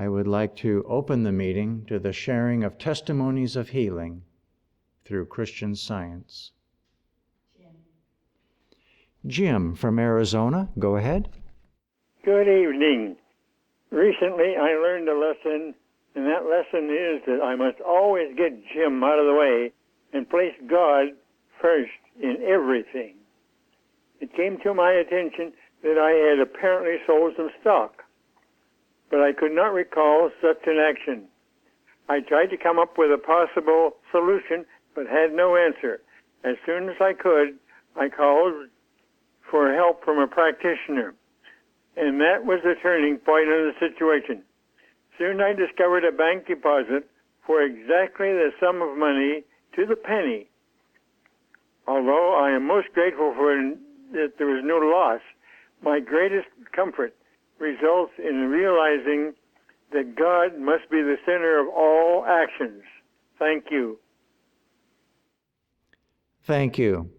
I would like to open the meeting to the sharing of testimonies of healing through Christian Science. Jim from Arizona, go ahead. Good evening. Recently I learned a lesson, and that lesson is that I must always get Jim out of the way and place God first in everything. It came to my attention that I had apparently sold some stock, but I could not recall such an action. I tried to come up with a possible solution, but had no answer. As soon as I could, I called for help from a practitioner, and that was the turning point of the situation. Soon I discovered a bank deposit for exactly the sum of money to the penny. Although I am most grateful for that there was no loss, my greatest comfort results in realizing that God must be the center of all actions. Thank you. Thank you.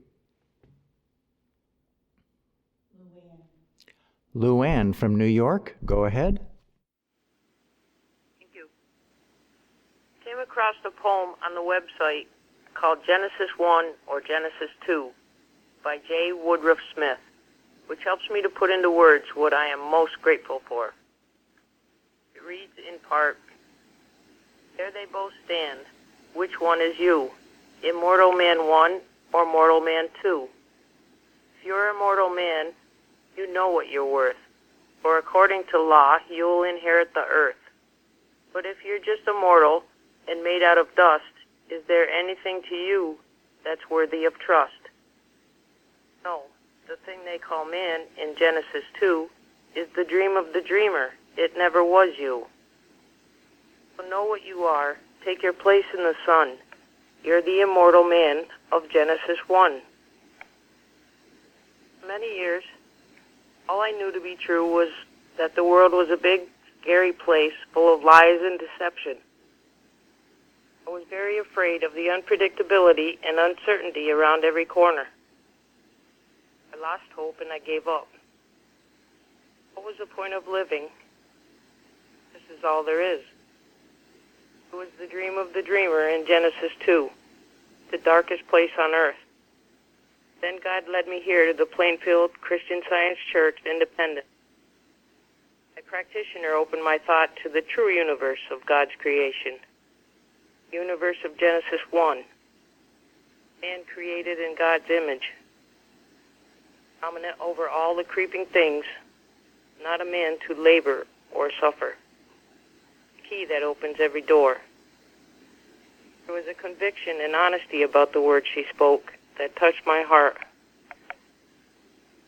LuAnn from New York, go ahead. Thank you. Came across a poem on the website called Genesis 1 or Genesis 2 by J. Woodruff Smith, which helps me to put into words what I am most grateful for. It reads in part, "There they both stand. Which one is you? Immortal man 1 or mortal man 2? If you're a mortal man, you know what you're worth, for according to law, you'll inherit the earth. But if you're just a mortal and made out of dust, is there anything to you that's worthy of trust? No, the thing they call man in Genesis 2 is the dream of the dreamer. It never was you. So know what you are. Take your place in the sun. You're the immortal man of Genesis 1. For many years, all I knew to be true was that the world was a big, scary place full of lies and deception. I was very afraid of the unpredictability and uncertainty around every corner. I lost hope and I gave up. What was the point of living? This is all there is. It was the dream of the dreamer in Genesis 2, the darkest place on earth. Then God led me here to the Plainfield Christian Science Church, Independent. A practitioner opened my thought to the true universe of God's creation, the universe of Genesis 1, man created in God's image, dominant over all the creeping things, not a man to labor or suffer. The key that opens every door. There was a conviction and honesty about the words she spoke that touched my heart.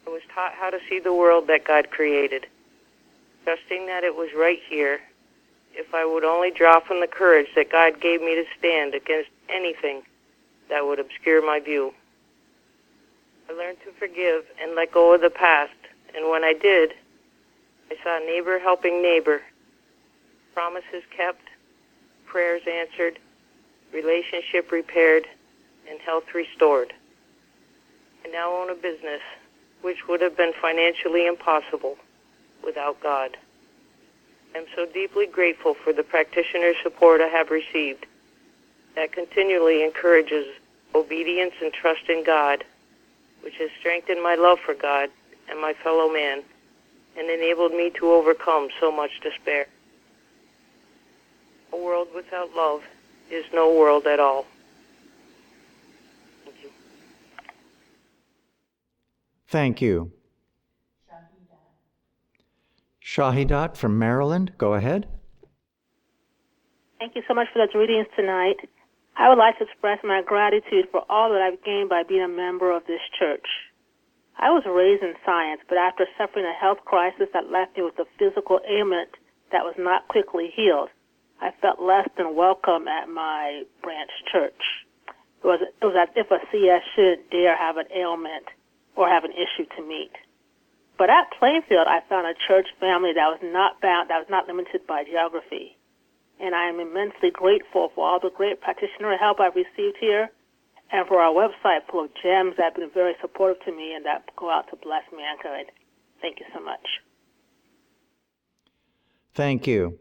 I was taught how to see the world that God created, trusting that it was right here if I would only draw from the courage that God gave me to stand against anything that would obscure my view. I learned to forgive and let go of the past, and when I did, I saw neighbor helping neighbor, promises kept, prayers answered, relationship repaired, and health restored. I now own a business which would have been financially impossible without God. I'm so deeply grateful for the practitioner support I have received that continually encourages obedience and trust in God, which has strengthened my love for God and my fellow man and enabled me to overcome so much despair. A world without love is no world at all. Thank you. Thank you. Shahi from Maryland, go ahead. Thank you so much for those readings tonight. I would like to express my gratitude for all that I've gained by being a member of this church. I was raised in science, but after suffering a health crisis that left me with a physical ailment that was not quickly healed, I felt less than welcome at my branch church. It was as if a CS shouldn't dare have an ailment or have an issue to meet. But at Plainfield, I found a church family that was not bound, that was not limited by geography. And I am immensely grateful for all the great practitioner help I've received here and for our website full of gems that have been very supportive to me and that go out to bless mankind. Thank you so much. Thank you.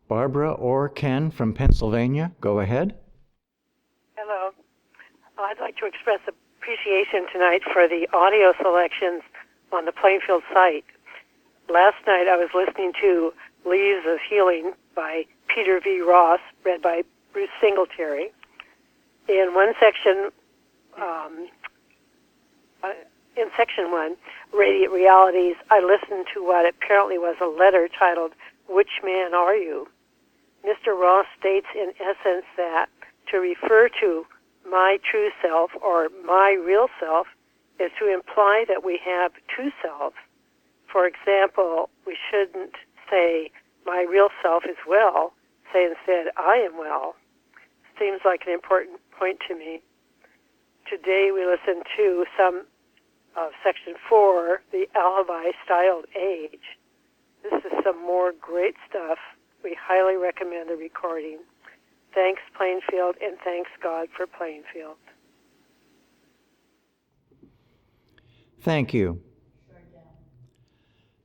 Barbara or Ken from Pennsylvania, go ahead. Hello. I'd like to express appreciation tonight for the audio selections on the Plainfield site. Last night I was listening to Leaves of Healing by Peter V. Ross, read by Bruce Singletary. In one section, in section 1, Radiant Realities, I listened to what apparently was a letter titled, Which Man Are You? Mr. Ross states in essence that to refer to my true self or my real self is to imply that we have two selves. For example, we shouldn't say my real self is well, say instead I am well. Seems like an important point to me. Today we listened to some of section 4, the alibi styled age. This is some more great stuff. We highly recommend the recording. Thanks, Plainfield, and thanks, God, for Plainfield. Thank you.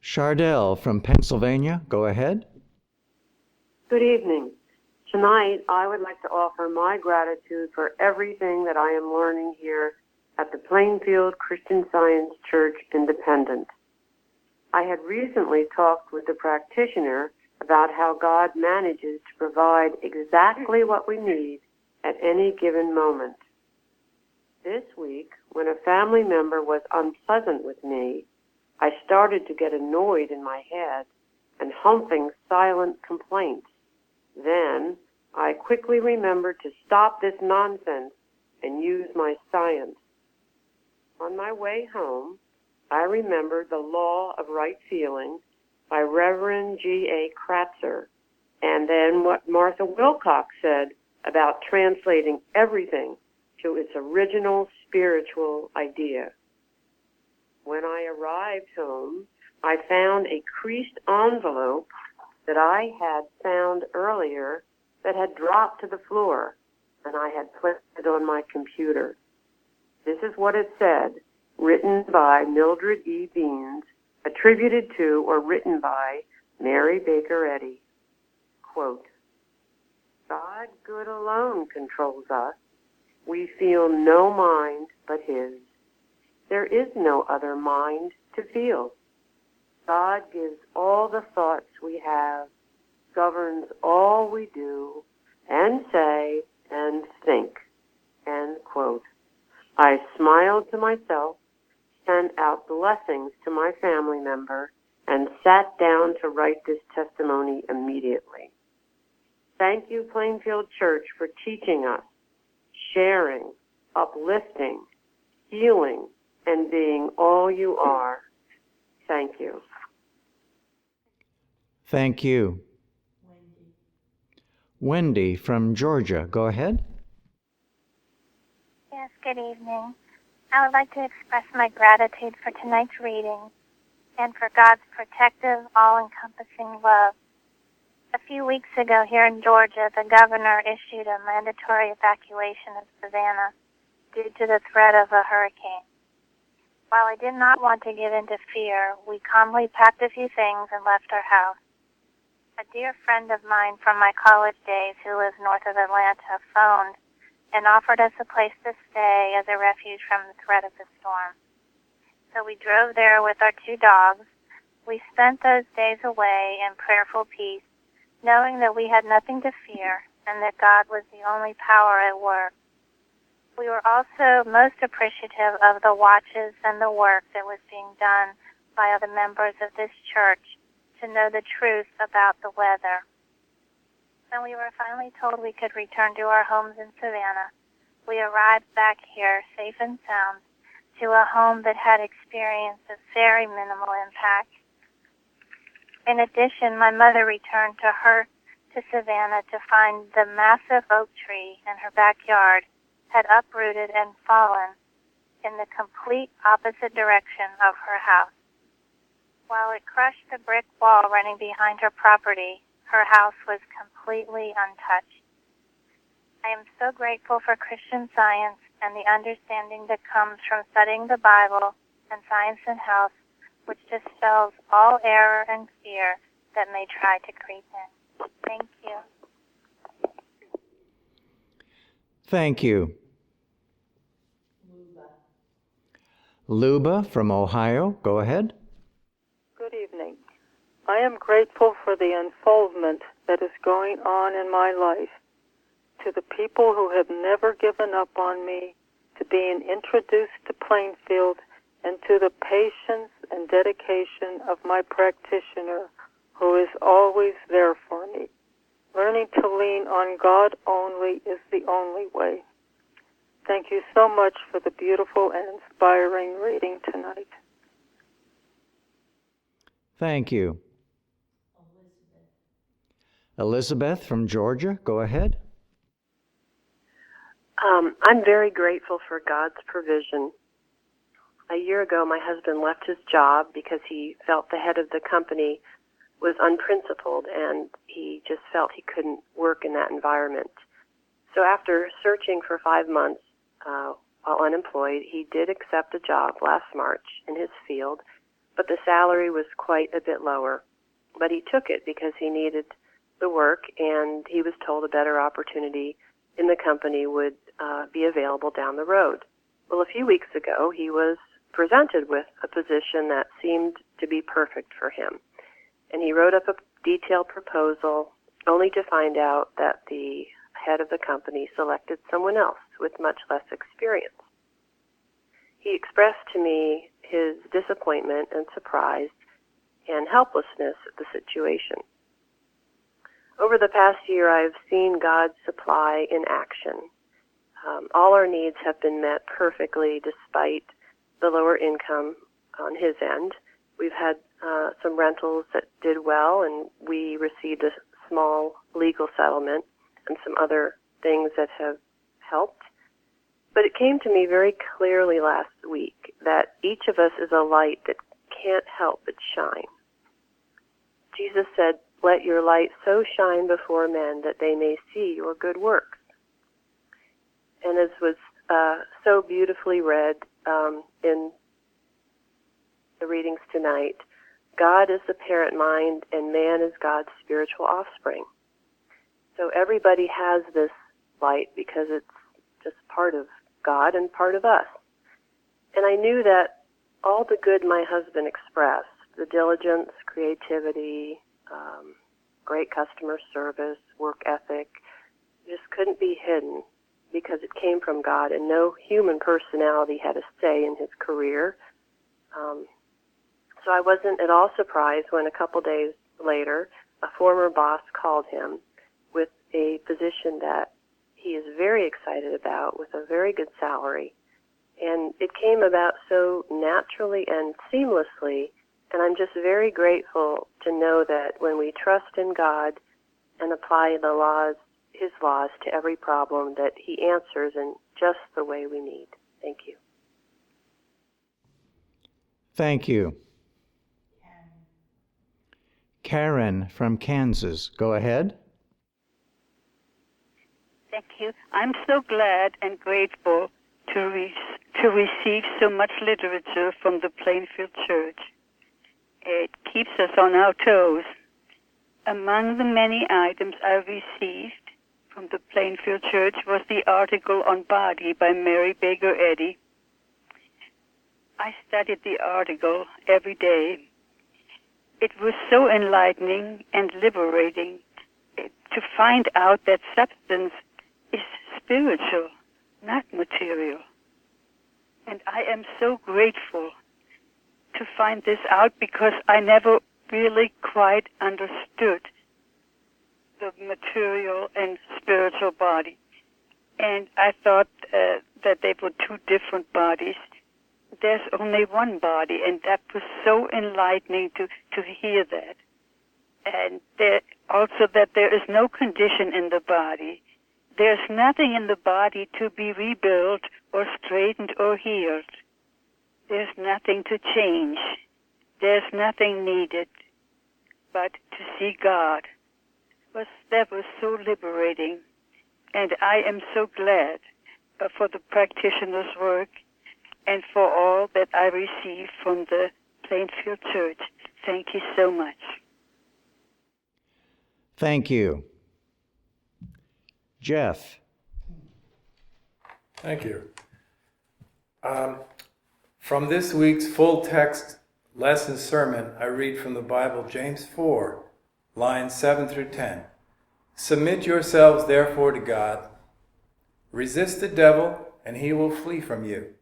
Shardul from Pennsylvania, go ahead. Good evening. Tonight, I would like to offer my gratitude for everything that I am learning here at the Plainfield Christian Science Church Independent. I had recently talked with the practitioner about how God manages to provide exactly what we need at any given moment. This week, when a family member was unpleasant with me, I started to get annoyed in my head and humping silent complaints. Then, I quickly remembered to stop this nonsense and use my science. On my way home, I remembered The Law of Right Feeling by Reverend G.A. Kratzer, and then what Martha Wilcox said about translating everything to its original spiritual idea. When I arrived home, I found a creased envelope that I had found earlier that had dropped to the floor, and I had placed it on my computer. This is what it said, written by Mildred E. Beans, attributed to or written by Mary Baker Eddy. Quote, God good alone controls us. We feel no mind but his. There is no other mind to feel. God gives all the thoughts we have, governs all we do and say and think. End quote. I smiled to myself, sent out blessings to my family member, and sat down to write this testimony immediately. Thank you, Plainfield Church, for teaching us, sharing, uplifting, healing, and being all you are. Thank you. Thank you. Wendy from Georgia, go ahead. Yes, good evening. I would like to express my gratitude for tonight's reading and for God's protective, all-encompassing love. A few weeks ago here in Georgia, the governor issued a mandatory evacuation of Savannah due to the threat of a hurricane. While I did not want to give in to fear, we calmly packed a few things and left our house. A dear friend of mine from my college days who lives north of Atlanta phoned and offered us a place to stay as a refuge from the threat of the storm. So we drove there with our 2 dogs. We spent those days away in prayerful peace, knowing that we had nothing to fear and that God was the only power at work. We were also most appreciative of the watches and the work that was being done by other members of this church to know the truth about the weather. When we were finally told we could return to our homes in Savannah, we arrived back here safe and sound to a home that had experienced a very minimal impact. In addition, my mother returned to Savannah to find the massive oak tree in her backyard had uprooted and fallen in the complete opposite direction of her house. While it crushed the brick wall running behind her property, her house was completely untouched. I am so grateful for Christian Science and the understanding that comes from studying the Bible and Science in Health, which dispels all error and fear that may try to creep in. Thank you. Thank you. Luba from Ohio, go ahead. Good evening. I am grateful for the unfoldment that is going on in my life, to the people who have never given up on me, to being introduced to Plainfield, and to the patience and dedication of my practitioner, who is always there for me. Learning to lean on God only is the only way. Thank you so much for the beautiful and inspiring reading tonight. Thank you. Elizabeth from Georgia, go ahead. I'm very grateful for God's provision. A year ago, my husband left his job because he felt the head of the company was unprincipled, and he just felt he couldn't work in that environment. So after searching for 5 months while unemployed, he did accept a job last March in his field, but the salary was quite a bit lower. But he took it because he needed the work, and he was told a better opportunity in the company would be available down the road. Well, a few weeks ago, he was presented with a position that seemed to be perfect for him. And he wrote up a detailed proposal, only to find out that the head of the company selected someone else with much less experience. He expressed to me his disappointment and surprise and helplessness at the situation. Over the past year, I've seen God's supply in action. All our needs have been met perfectly despite the lower income on his end. We've had some rentals that did well, and we received a small legal settlement and some other things that have helped. But it came to me very clearly last week that each of us is a light that can't help but shine. Jesus said, "Let your light so shine before men that they may see your good works." And as was so beautifully read in the readings tonight, God is the parent mind and man is God's spiritual offspring. So everybody has this light because it's just part of God and part of us. And I knew that all the good my husband expressed, the diligence, creativity, great customer service, work ethic, just couldn't be hidden because it came from God, and no human personality had a say in his career. So I wasn't at all surprised when a couple days later, a former boss called him with a position that he is very excited about with a very good salary. And it came about so naturally and seamlessly, and I'm just very grateful to know that when we trust in God and apply the laws, his laws, to every problem, that he answers in just the way we need. Thank you. Thank you. Karen from Kansas, go ahead. Thank you. I'm so glad and grateful to receive so much literature from the Plainfield Church. It keeps us on our toes. Among the many items I received from the Plainfield Church was the article on body by Mary Baker Eddy. I studied the article every day. It was so enlightening and liberating to find out that substance is spiritual, not material. And I am so grateful to find this out because I never really quite understood the material and spiritual body. And I thought that they were two different bodies. There's only one body, and that was so enlightening to hear that. And also that there is no condition in the body. There's nothing in the body to be rebuilt or straightened or healed. There's nothing to change. There's nothing needed but to see God. That was so liberating. And I am so glad for the practitioner's work and for all that I received from the Plainfield Church. Thank you so much. Thank you. Jeff. Thank you. From this week's full text lesson sermon, I read from the Bible, James 4, lines 7 through 10. Submit yourselves therefore to God. Resist the devil, and he will flee from you.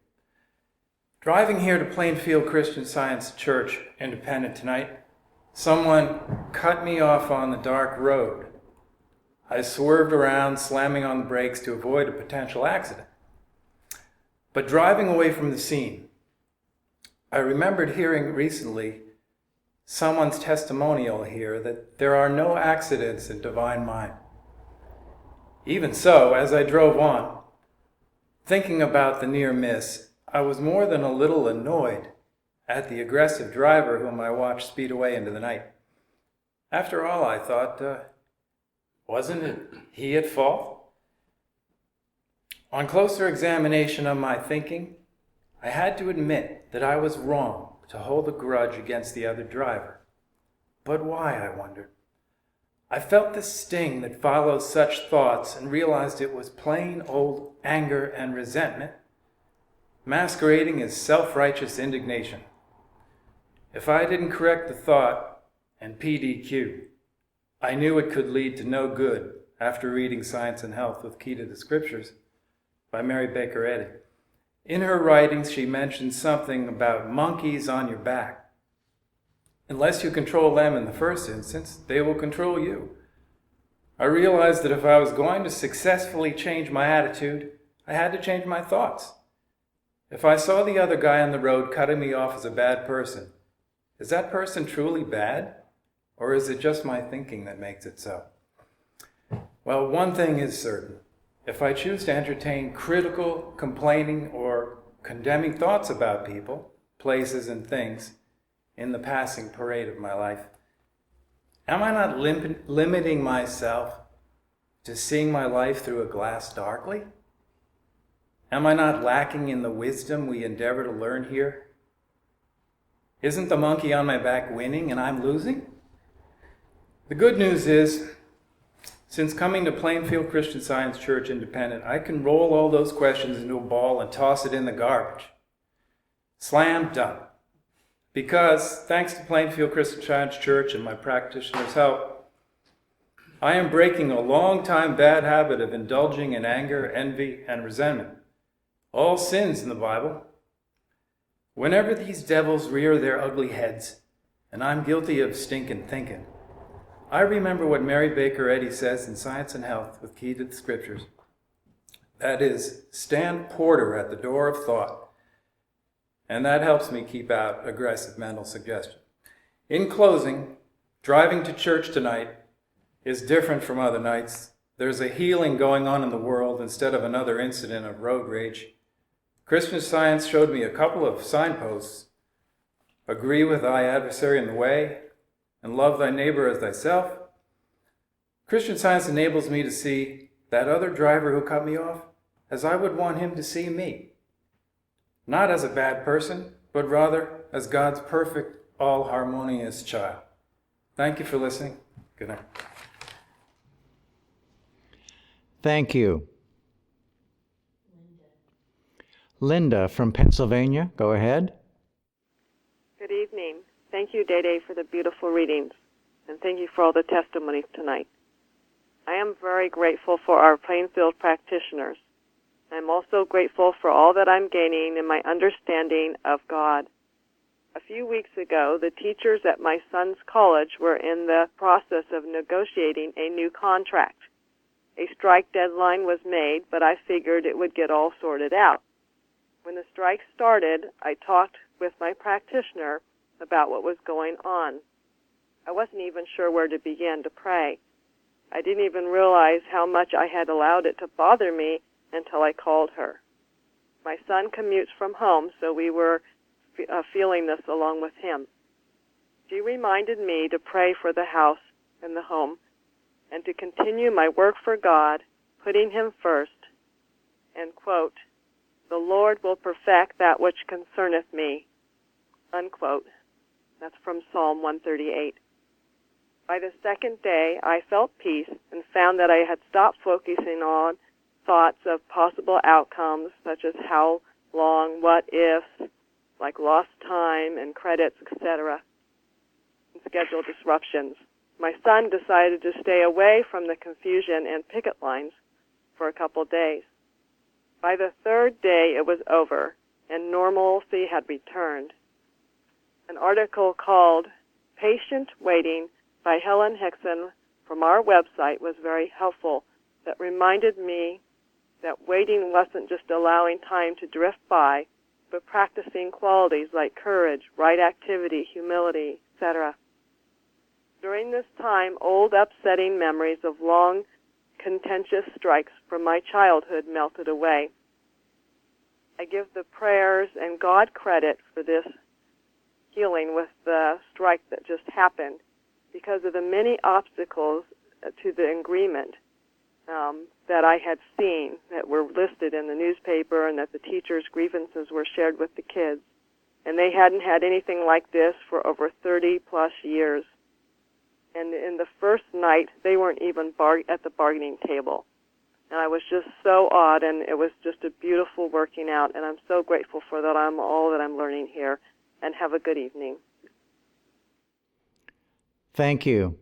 Driving here to Plainfield Christian Science Church, Independent tonight, someone cut me off on the dark road. I swerved around, slamming on the brakes to avoid a potential accident. But driving away from the scene, I remembered hearing recently someone's testimonial here that there are no accidents in divine mind. Even so, as I drove on, thinking about the near miss, I was more than a little annoyed at the aggressive driver whom I watched speed away into the night. After all, I thought, wasn't it he at fault? On closer examination of my thinking, I had to admit that I was wrong to hold a grudge against the other driver. But why, I wondered. I felt the sting that follows such thoughts and realized it was plain old anger and resentment, masquerading as self-righteous indignation. If I didn't correct the thought and PDQ, I knew it could lead to no good after reading Science and Health with Key to the Scriptures by Mary Baker Eddy. In her writings, she mentions something about monkeys on your back. Unless you control them in the first instance, they will control you. I realized that if I was going to successfully change my attitude, I had to change my thoughts. If I saw the other guy on the road cutting me off as a bad person, is that person truly bad? Or is it just my thinking that makes it so? Well, one thing is certain. If I choose to entertain critical, complaining, or condemning thoughts about people, places, and things in the passing parade of my life, am I not limiting myself to seeing my life through a glass darkly? Am I not lacking in the wisdom we endeavor to learn here? Isn't the monkey on my back winning and I'm losing? The good news is, since coming to Plainfield Christian Science Church Independent, I can roll all those questions into a ball and toss it in the garbage. Slam dunk. Because, thanks to Plainfield Christian Science Church and my practitioner's help, I am breaking a long-time bad habit of indulging in anger, envy, and resentment. All sins in the Bible. Whenever these devils rear their ugly heads, and I'm guilty of stinking thinking, I remember what Mary Baker Eddy says in Science and Health with Key to the Scriptures. That is, stand porter at the door of thought. And that helps me keep out aggressive mental suggestion. In closing, driving to church tonight is different from other nights. There's a healing going on in the world instead of another incident of road rage. Christian Science showed me a couple of signposts. Agree with thy adversary in the way, and love thy neighbor as thyself. Christian Science enables me to see that other driver who cut me off as I would want him to see me. Not as a bad person, but rather as God's perfect, all-harmonious child. Thank you for listening. Good night. Thank you. Linda from Pennsylvania, go ahead. Good evening. Thank you, Day, for the beautiful readings, and thank you for all the testimonies tonight. I am very grateful for our Plainfield practitioners. I'm also grateful for all that I'm gaining in my understanding of God. A few weeks ago, the teachers at my son's college were in the process of negotiating a new contract. A strike deadline was made, but I figured it would get all sorted out. When the strike started, I talked with my practitioner about what was going on. I wasn't even sure where to begin to pray. I didn't even realize how much I had allowed it to bother me until I called her. My son commutes from home, so we were feeling this along with him. She reminded me to pray for the house and the home and to continue my work for God, putting Him first, and, quote, the Lord will perfect that which concerneth me, unquote. That's from Psalm 138. By the second day, I felt peace and found that I had stopped focusing on thoughts of possible outcomes, such as how long, what ifs, like lost time and credits, etc., and schedule disruptions. My son decided to stay away from the confusion and picket lines for a couple days. By the third day, it was over, and normalcy had returned. An article called Patient Waiting by Helen Hickson from our website was very helpful. That reminded me that waiting wasn't just allowing time to drift by, but practicing qualities like courage, right activity, humility, etc. During this time, old upsetting memories of long, contentious strikes from my childhood melted away. I give the prayers and God credit for this healing with the strike that just happened because of the many obstacles to the agreement that I had seen that were listed in the newspaper and that the teachers' grievances were shared with the kids. And they hadn't had anything like this for over 30-plus years. And in the first night, they weren't even at the bargaining table. And I was just so awed, and it was just a beautiful working out. And I'm so grateful for that. All that I'm learning here. And have a good evening. Thank you.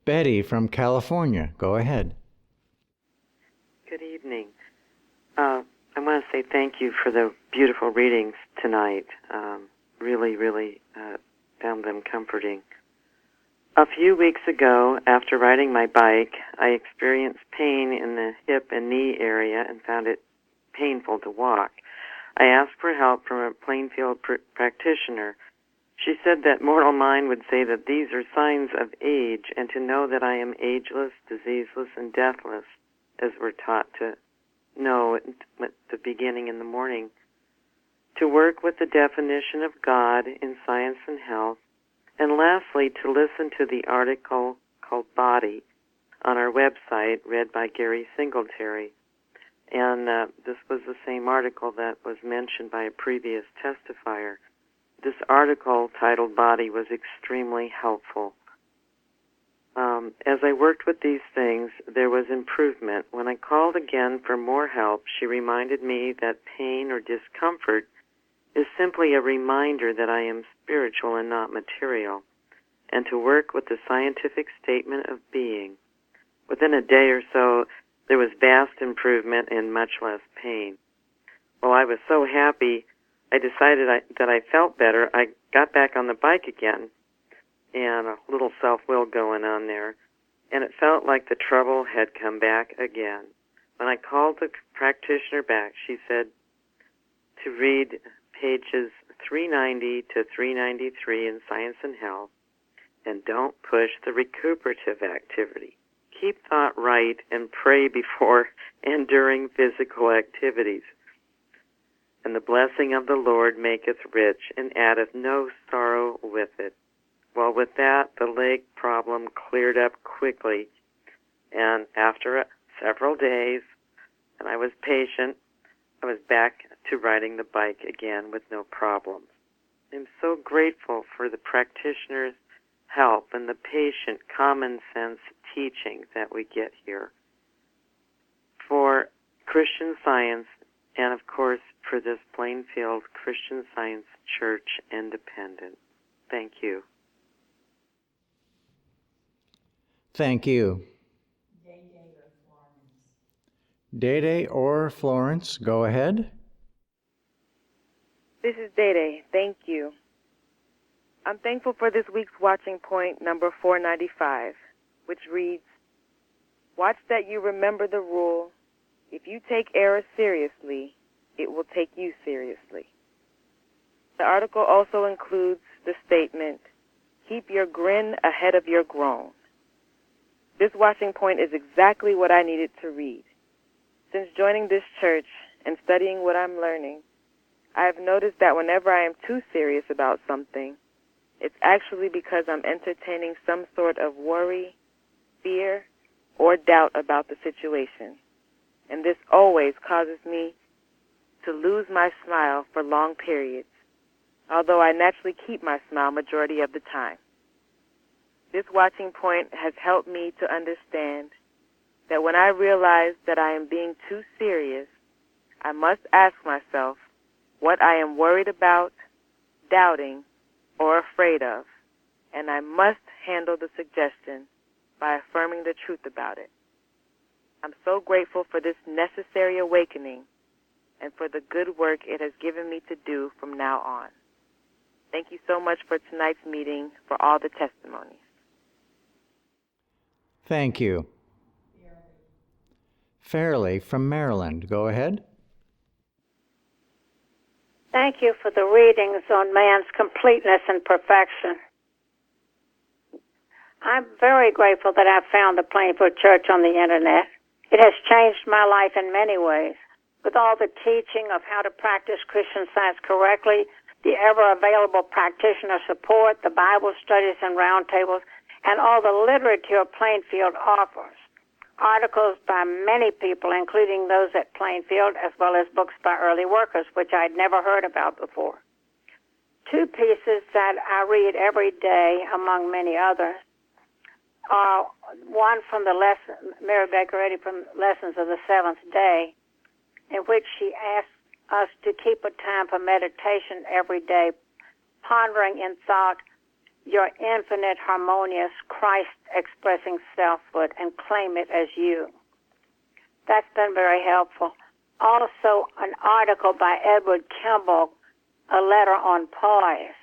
Betty from California, go ahead. Good evening. I want to say thank you for the beautiful readings tonight. Really found them comforting. A few weeks ago, after riding my bike, I experienced pain in the hip and knee area and found it painful to walk. I asked for help from a Plainfield practitioner. She said that mortal mind would say that these are signs of age, and to know that I am ageless, diseaseless, and deathless, as we're taught to know at the beginning in the morning. To work with the definition of God in Science and Health, and lastly, to listen to the article called Body on our website, read by Gary Singletary. And this was the same article that was mentioned by a previous testifier. This article, titled Body, was extremely helpful. As I worked with these things, there was improvement. When I called again for more help, she reminded me that pain or discomfort is simply a reminder that I am spiritual and not material, and to work with the scientific statement of being. Within a day or so, there was vast improvement and much less pain. Well, I was so happy, I decided that I felt better. I got back on the bike again, and a little self-will going on there, and it felt like the trouble had come back again. When I called the practitioner back, she said to read pages 390 to 393 in Science and Health, and don't push the recuperative activity. Keep thought right and pray before and during physical activities. And the blessing of the Lord maketh rich, and addeth no sorrow with it. Well, with that, the leg problem cleared up quickly, and after several days, and I was patient, I was back to riding the bike again with no problems. I'm so grateful for the practitioner's help and the patient, common sense teaching that we get here. For Christian Science, and of course for this Plainfield Christian Science Church Independent. Thank you. Thank you. Day or Florence, go ahead. This is Day. Thank you. I'm thankful for this week's watching point, number 495, which reads, watch that you remember the rule. If you take error seriously, it will take you seriously. The article also includes the statement, keep your grin ahead of your groan. This watching point is exactly what I needed to read. Since joining this church and studying what I'm learning, I have noticed that whenever I am too serious about something, it's actually because I'm entertaining some sort of worry, fear, or doubt about the situation. And this always causes me to lose my smile for long periods, although I naturally keep my smile majority of the time. This watching point has helped me to understand that when I realize that I am being too serious, I must ask myself what I am worried about, doubting, or afraid of, and I must handle the suggestion by affirming the truth about it. I'm so grateful for this necessary awakening and for the good work it has given me to do from now on. Thank you so much for tonight's meeting, for all the testimonies. Thank you. Fairley from Maryland, go ahead. Thank you for the readings on man's completeness and perfection. I'm very grateful that I've found the Plainfield Church on the Internet. It has changed my life in many ways. With all the teaching of how to practice Christian Science correctly, the ever-available practitioner support, the Bible studies and roundtables, and all the literature Plainfield offers. Articles by many people, including those at Plainfield, as well as books by early workers, which I'd never heard about before. Two pieces that I read every day, among many others, are one from the lesson, Mary Baker Eddy from Lessons of the Seventh Day, in which she asks us to keep a time for meditation every day, pondering in thought your infinite, harmonious, Christ-expressing selfhood and claim it as you. That's been very helpful. Also, an article by Edward Kimball, A Letter on Poise,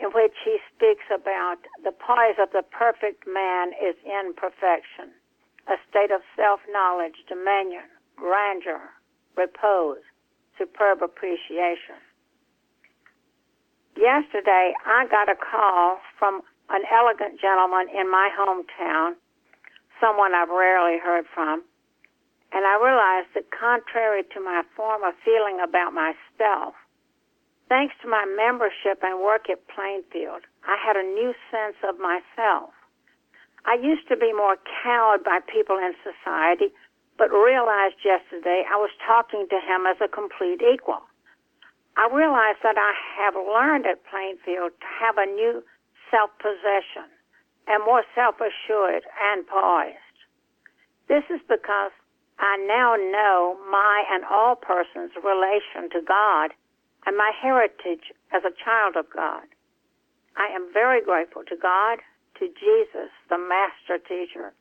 in which he speaks about the poise of the perfect man is in perfection, a state of self-knowledge, dominion, grandeur, repose, superb appreciation. Yesterday, I got a call from an elegant gentleman in my hometown, someone I've rarely heard from, and I realized that contrary to my former feeling about myself, thanks to my membership and work at Plainfield, I had a new sense of myself. I used to be more cowed by people in society, but realized yesterday I was talking to him as a complete equal. I realized that I have learned at Plainfield to have a new self-possession and more self-assured and poised. This is because I now know my and all persons' relation to God and my heritage as a child of God. I am very grateful to God, to Jesus, the master teacher,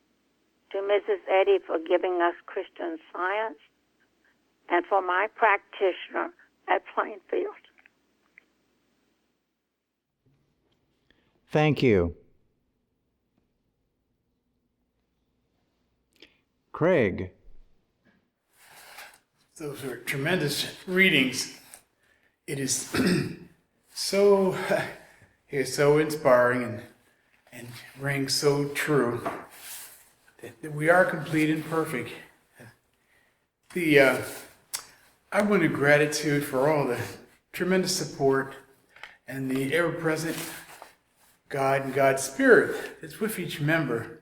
to Mrs. Eddy for giving us Christian Science, and for my practitioner at Plainfield. Thank you. Craig. Those were tremendous readings. It is so inspiring and rings so true that we are complete and perfect. I wanted gratitude for all the tremendous support and the ever-present God and God's Spirit that's with each member.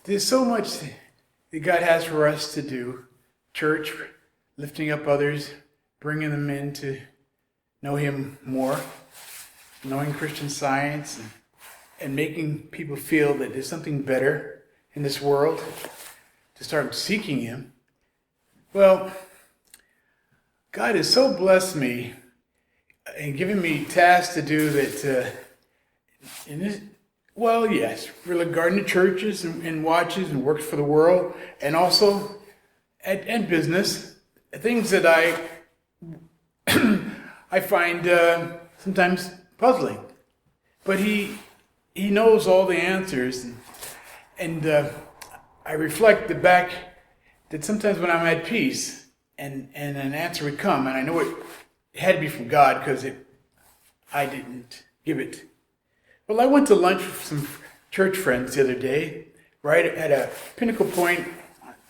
There's so much that God has for us to do. Church, lifting up others, bringing them in to know Him more, knowing Christian Science, and making people feel that there's something better in this world, to start seeking Him. Well, God has so blessed me and given me tasks to do that yes, regarding the churches and watches and works for the world, and also and business, things that I find sometimes puzzling. But He knows all the answers, and I reflect back that sometimes when I'm at peace and an answer would come, and I know it had to be from God because I didn't give it. Well, I went to lunch with some church friends the other day, right at a pinnacle point,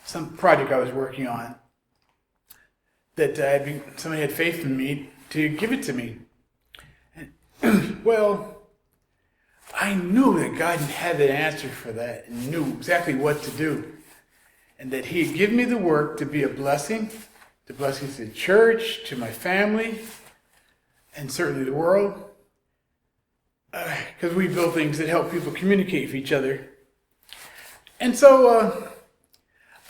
some project I was working on, that somebody had faith in me to give it to me. And, well, I knew that God had the answer for that and knew exactly what to do. And that He had given me the work to be a blessing, to blessings to the church, to my family, and certainly the world. because we build things that help people communicate with each other. And so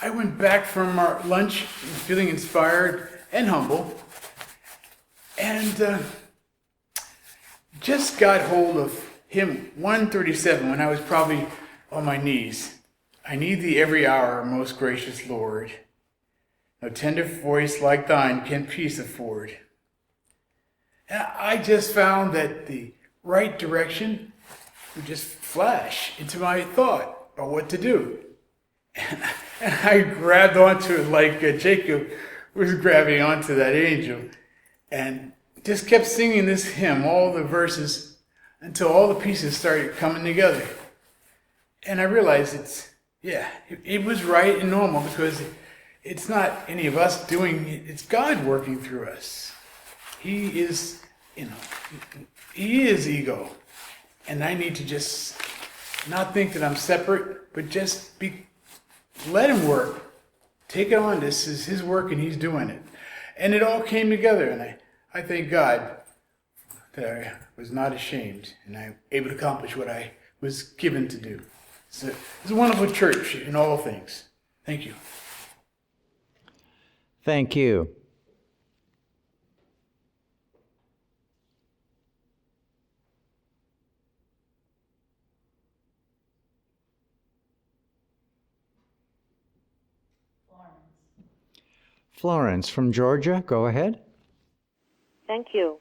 I went back from our lunch feeling inspired and humble, and just got hold of hymn 137 when I was probably on my knees. I need thee every hour, most gracious Lord. No tender voice like thine can peace afford. And I just found that the right direction would just flash into my thought about what to do. And I grabbed onto it like Jacob was grabbing onto that angel, and just kept singing this hymn, all the verses, until all the pieces started coming together. And I realized it was right and normal, because it's not any of us doing it, it's God working through us. He is, he is ego. And I need to just not think that I'm separate, but just let him work. Take it on. This is his work and he's doing it. And it all came together, and I thank God that I was not ashamed and I'm able to accomplish what I was given to do. It's a wonderful church in all things. Thank you. Thank you. Florence from Georgia, go ahead. Thank you.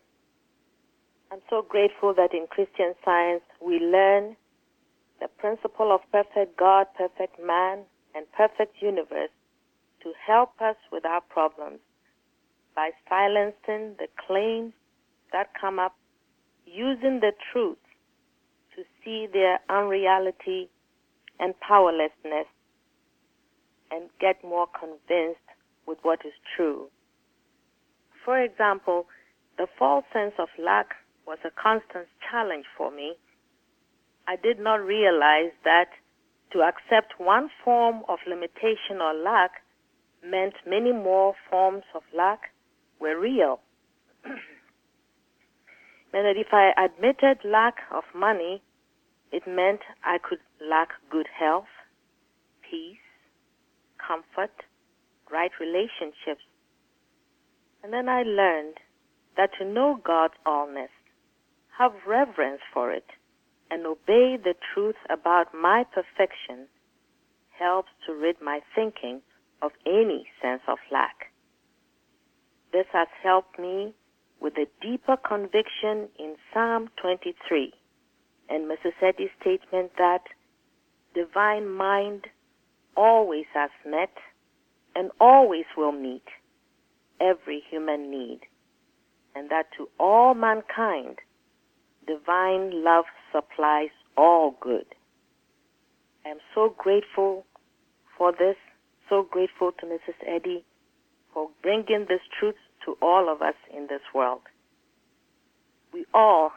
I'm so grateful that in Christian Science we learn the principle of perfect God, perfect man, and perfect universe to help us with our problems by silencing the claims that come up, using the truth to see their unreality and powerlessness, and get more convinced with what is true. For example, the false sense of lack was a constant challenge for me. I did not realize that to accept one form of limitation or lack meant many more forms of lack were real. And that if I admitted lack of money, it meant I could lack good health, peace, comfort, right relationships. And then I learned that to know God's allness, have reverence for it, and obey the truth about my perfection helps to rid my thinking of any sense of lack. This has helped me with a deeper conviction in Psalm 23 and Mrs. Eddy's statement that divine mind always has met and always will meet every human need, and that to all mankind, divine love supplies all good. I am so grateful for this, so grateful to Mrs. Eddy for bringing this truth to all of us in this world. We all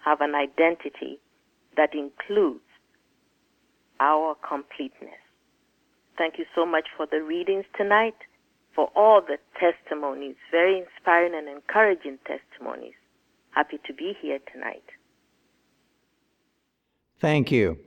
have an identity that includes our completeness. Thank you so much for the readings tonight, for all the testimonies, very inspiring and encouraging testimonies. Happy to be here tonight. Thank you.